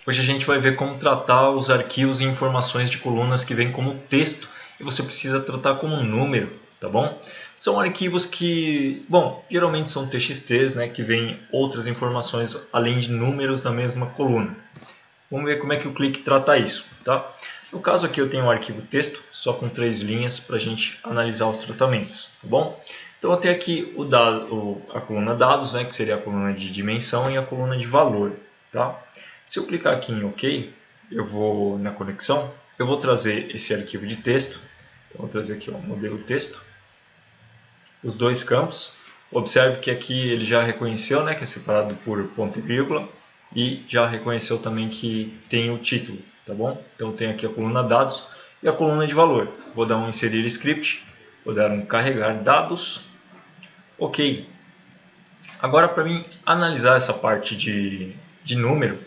Hoje a gente vai ver como tratar os arquivos e informações de colunas que vêm como texto e você precisa tratar como número, tá bom? São arquivos que, bom, geralmente são TXTs, né, que vêm outras informações além de números na mesma coluna. Vamos ver como é que o Qlik trata isso, tá? No caso aqui eu tenho um arquivo texto, só com 3 linhas para a gente analisar os tratamentos, tá bom? Então eu tenho aqui a coluna dados, né, que seria a coluna de dimensão, e a coluna de valor, tá? Se eu clicar aqui em OK, eu vou na conexão, eu vou trazer esse arquivo de texto. Então vou trazer aqui o modelo texto, os dois campos. Observe que aqui ele já reconheceu, né, que é separado por ponto e vírgula, e já reconheceu também que tem o título, tá bom? Então tem aqui a coluna dados e a coluna de valor. Vou dar um inserir script, vou dar um carregar dados, OK. Agora, para mim analisar essa parte de número,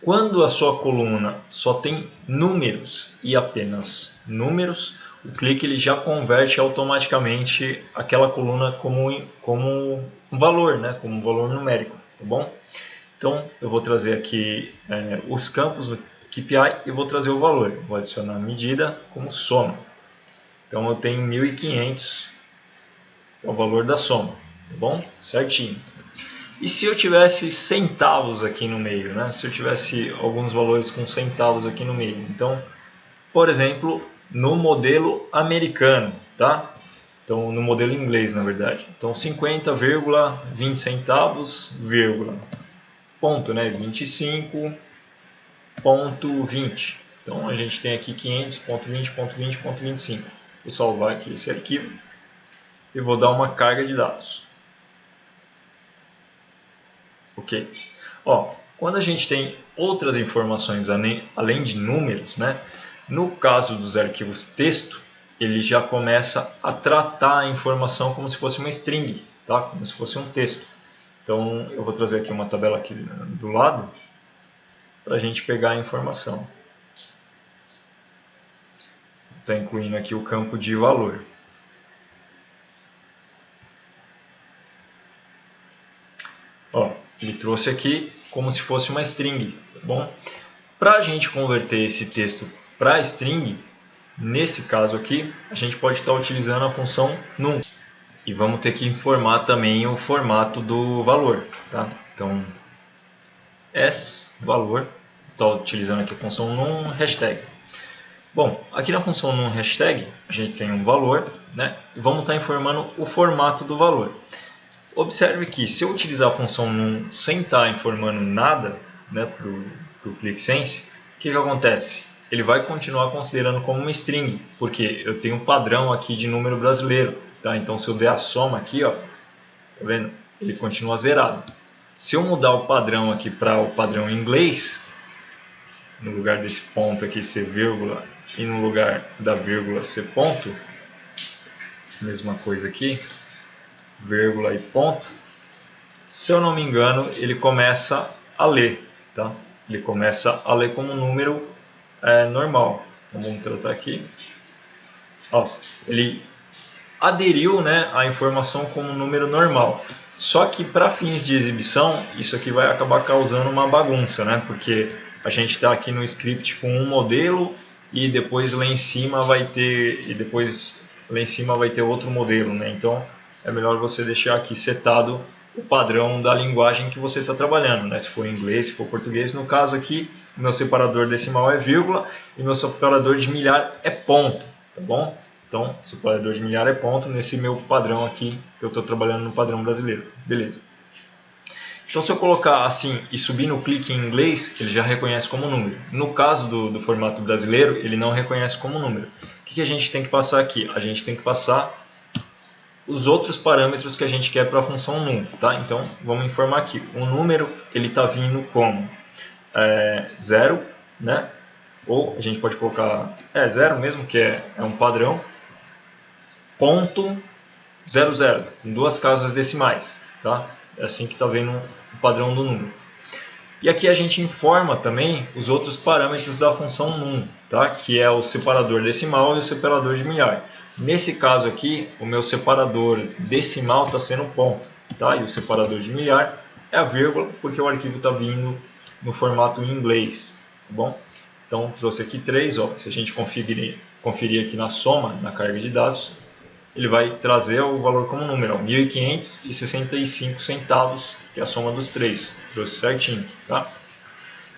quando a sua coluna só tem números e apenas números, o Qlik ele já converte automaticamente aquela coluna como um valor, né? Como um valor numérico, tá bom? Então eu vou trazer aqui os campos do KPI e vou trazer o valor. Vou adicionar a medida como soma. Então eu tenho 1.500, é o valor da soma, tá bom? Certinho. E se eu tivesse centavos aqui no meio, né? Se eu tivesse alguns valores com centavos aqui no meio. Então, por exemplo, no modelo americano, tá? Então, no modelo inglês, na verdade. Então, 50,20 centavos, vírgula, ponto, né? 25,20. Então, a gente tem aqui 500,20,20,25. Vou salvar aqui esse arquivo e vou dar uma carga de dados. Ok. Ó, quando a gente tem outras informações além de números, né? No caso dos arquivos texto, ele já começa a tratar a informação como se fosse uma string, tá? Como se fosse um texto. Então eu vou trazer aqui uma tabela aqui do lado para a gente pegar a informação. Está incluindo aqui o campo de valor. Ó, ele trouxe aqui como se fosse uma string, tá bom? Para a gente converter esse texto para string, nesse caso aqui, a gente pode estar utilizando a função num. E vamos ter que informar também o formato do valor, tá? Então, valor, estou utilizando aqui a função num hashtag. Bom, aqui na função num hashtag, a gente tem um valor, né? E vamos estar informando o formato do valor. Observe que se eu utilizar a função num sem estar informando nada, né, para o Qlik Sense, o que acontece? Ele vai continuar considerando como uma string, porque eu tenho um padrão aqui de número brasileiro, tá? Então se eu der a soma aqui, ó, tá vendo? Ele continua zerado. Se eu mudar o padrão aqui para o padrão em inglês, no lugar desse ponto aqui ser vírgula e no lugar da vírgula ser ponto, mesma coisa aqui, vírgula e ponto, se eu não me engano, ele começa a ler, tá? Ele começa a ler como número normal. Então vamos tratar aqui. Ó, ele aderiu, né, a informação como número normal. Só que para fins de exibição, isso aqui vai acabar causando uma bagunça, né? Porque a gente está aqui no script com um modelo e depois lá em cima vai ter outro modelo, né? Então é melhor você deixar aqui setado o padrão da linguagem que você está trabalhando, né? Se for inglês, se for português. No caso aqui, o meu separador decimal é vírgula e meu separador de milhar é ponto, tá bom? Então, separador de milhar é ponto nesse meu padrão aqui, que eu estou trabalhando no padrão brasileiro. Beleza. Então, se eu colocar assim e subir no Qlik em inglês, ele já reconhece como número. No caso do formato brasileiro, ele não reconhece como número. O que a gente tem que passar aqui? A gente tem que passar os outros parâmetros que a gente quer para a função num, tá? Então, vamos informar aqui. O número, ele está vindo como 0, né? Ou a gente pode colocar 0 mesmo, que é um padrão, ponto 00, com 2 casas decimais, tá? É assim que está vendo o padrão do número. E aqui a gente informa também os outros parâmetros da função num, tá? Que é o separador decimal e o separador de milhar. Nesse caso aqui, o meu separador decimal está sendo ponto, tá? E o separador de milhar é a vírgula, porque o arquivo está vindo no formato em inglês, tá bom? Então trouxe aqui 3, ó, se a gente conferir aqui na soma, na carga de dados, ele vai trazer o valor como número, R$ 1.565, que é a soma dos 3, trouxe certinho, tá?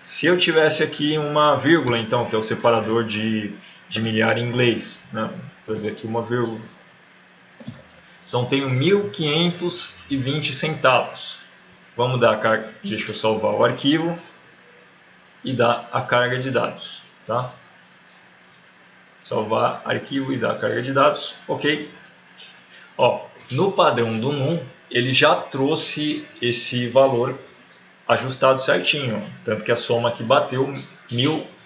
Se eu tivesse aqui uma vírgula, então, que é o separador de milhar em inglês, né? Vou fazer aqui uma vírgula. Então tenho 1.520 centavos. Vamos dar a carga, deixa eu salvar o arquivo e dar a carga de dados, tá? Salvar arquivo e dar a carga de dados, ok? Ó, no padrão do NUM, ele já trouxe esse valor ajustado certinho, tanto que a soma aqui bateu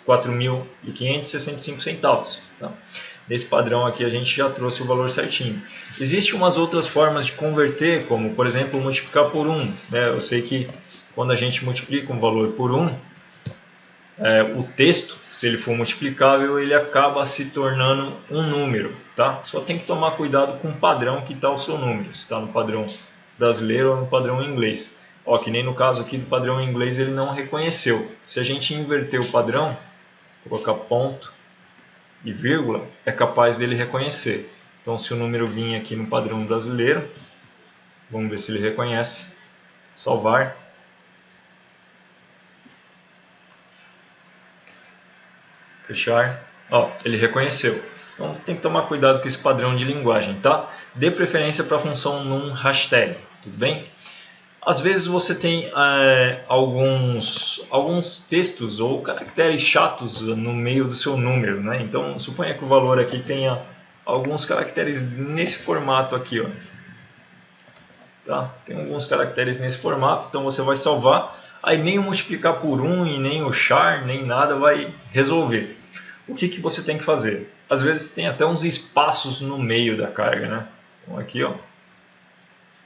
4.565 centavos. Tá? Nesse padrão aqui a gente já trouxe o valor certinho. Existem umas outras formas de converter, como por exemplo multiplicar por 1. Né? Eu sei que quando a gente multiplica um valor por 1, o texto, se ele for multiplicável, ele acaba se tornando um número. Tá? Só tem que tomar cuidado com o padrão que está o seu número, se está no padrão brasileiro ou no padrão inglês. Ó, que nem no caso aqui do padrão em inglês ele não reconheceu. Se a gente inverter o padrão, colocar ponto e vírgula, é capaz dele reconhecer. Então se o número vir aqui no padrão brasileiro, vamos ver se ele reconhece. Salvar. Fechar. Ó, ele reconheceu. Então tem que tomar cuidado com esse padrão de linguagem, tá? Dê preferência para a função num hashtag, tudo bem? Às vezes você tem alguns textos ou caracteres chatos no meio do seu número, né? Então suponha que o valor aqui tenha alguns caracteres nesse formato aqui, ó. Tá? Tem alguns caracteres nesse formato, então você vai salvar. Aí nem o multiplicar por 1 e nem o char, nem nada vai resolver. O que você tem que fazer? Às vezes tem até uns espaços no meio da carga, né? Então aqui, ó.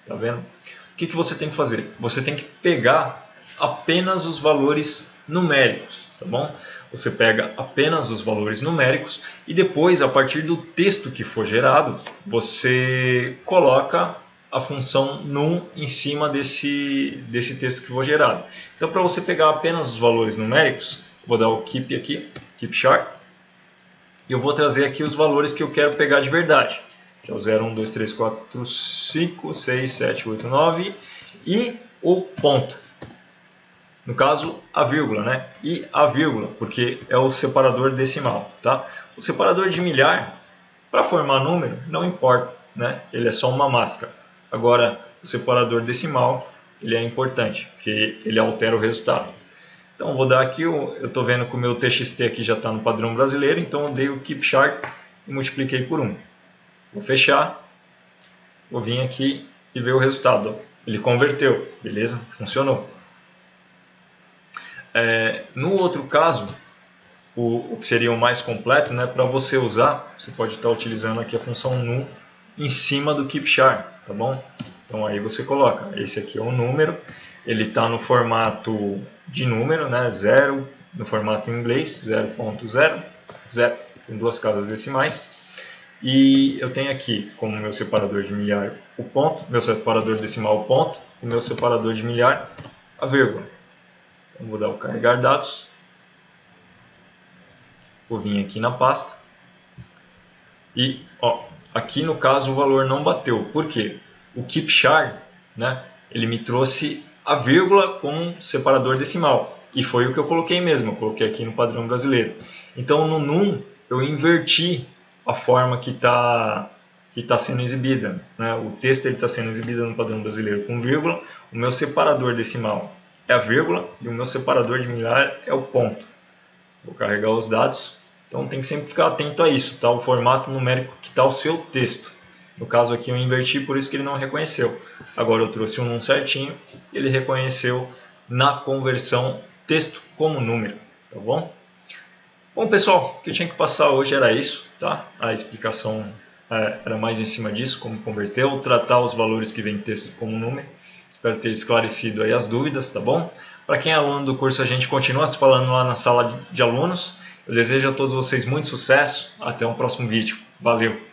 Tá vendo? O que você tem que fazer? Você tem que pegar apenas os valores numéricos, tá bom? Você pega apenas os valores numéricos e depois, a partir do texto que for gerado, você coloca a função num em cima desse texto que for gerado. Então, para você pegar apenas os valores numéricos, vou dar o keep aqui, keep char, e eu vou trazer aqui os valores que eu quero pegar de verdade. Que é o 0, 1, 2, 3, 4, 5, 6, 7, 8, 9 e o ponto. No caso, a vírgula, né? E a vírgula, porque é o separador decimal, tá? O separador de milhar, para formar número, não importa, né? Ele é só uma máscara. Agora, o separador decimal, ele é importante, porque ele altera o resultado. Então, vou dar aqui, eu estou vendo que o meu TXT aqui já está no padrão brasileiro, então eu dei o keep char e multipliquei por 1. Vou fechar, vou vir aqui e ver o resultado. Ele converteu, beleza? Funcionou. No outro caso, o que seria o mais completo, né, para você usar, você pode estar utilizando aqui a função num em cima do keep char, tá bom? Então aí você coloca, esse aqui é o número, ele está no formato de número, né, 0, no formato em inglês, 0.0, 0, com 2 casas decimais. E eu tenho aqui como meu separador de milhar o ponto, meu separador decimal o ponto, e meu separador de milhar a vírgula. Então vou dar o carregar dados, vou vir aqui na pasta e ó, aqui no caso o valor não bateu. Por quê? O keep char, né, ele me trouxe a vírgula com separador decimal e foi o que eu coloquei mesmo, eu coloquei aqui no padrão brasileiro. Então no num eu inverti a forma que está sendo exibida, né? O texto está sendo exibido no padrão brasileiro com vírgula, o meu separador decimal é a vírgula e o meu separador de milhar é o ponto. Vou carregar os dados, então tem que sempre ficar atento a isso, tá? O formato numérico que está o seu texto. No caso aqui eu inverti, por isso que ele não reconheceu. Agora eu trouxe um num certinho, ele reconheceu na conversão texto como número, tá bom? Bom pessoal, o que eu tinha que passar hoje era isso, tá? A explicação era mais em cima disso, como converter ou tratar os valores que vem em texto como número. Espero ter esclarecido aí as dúvidas, tá bom? Para quem é aluno do curso, a gente continua se falando lá na sala de alunos. Eu desejo a todos vocês muito sucesso. Até um próximo vídeo. Valeu!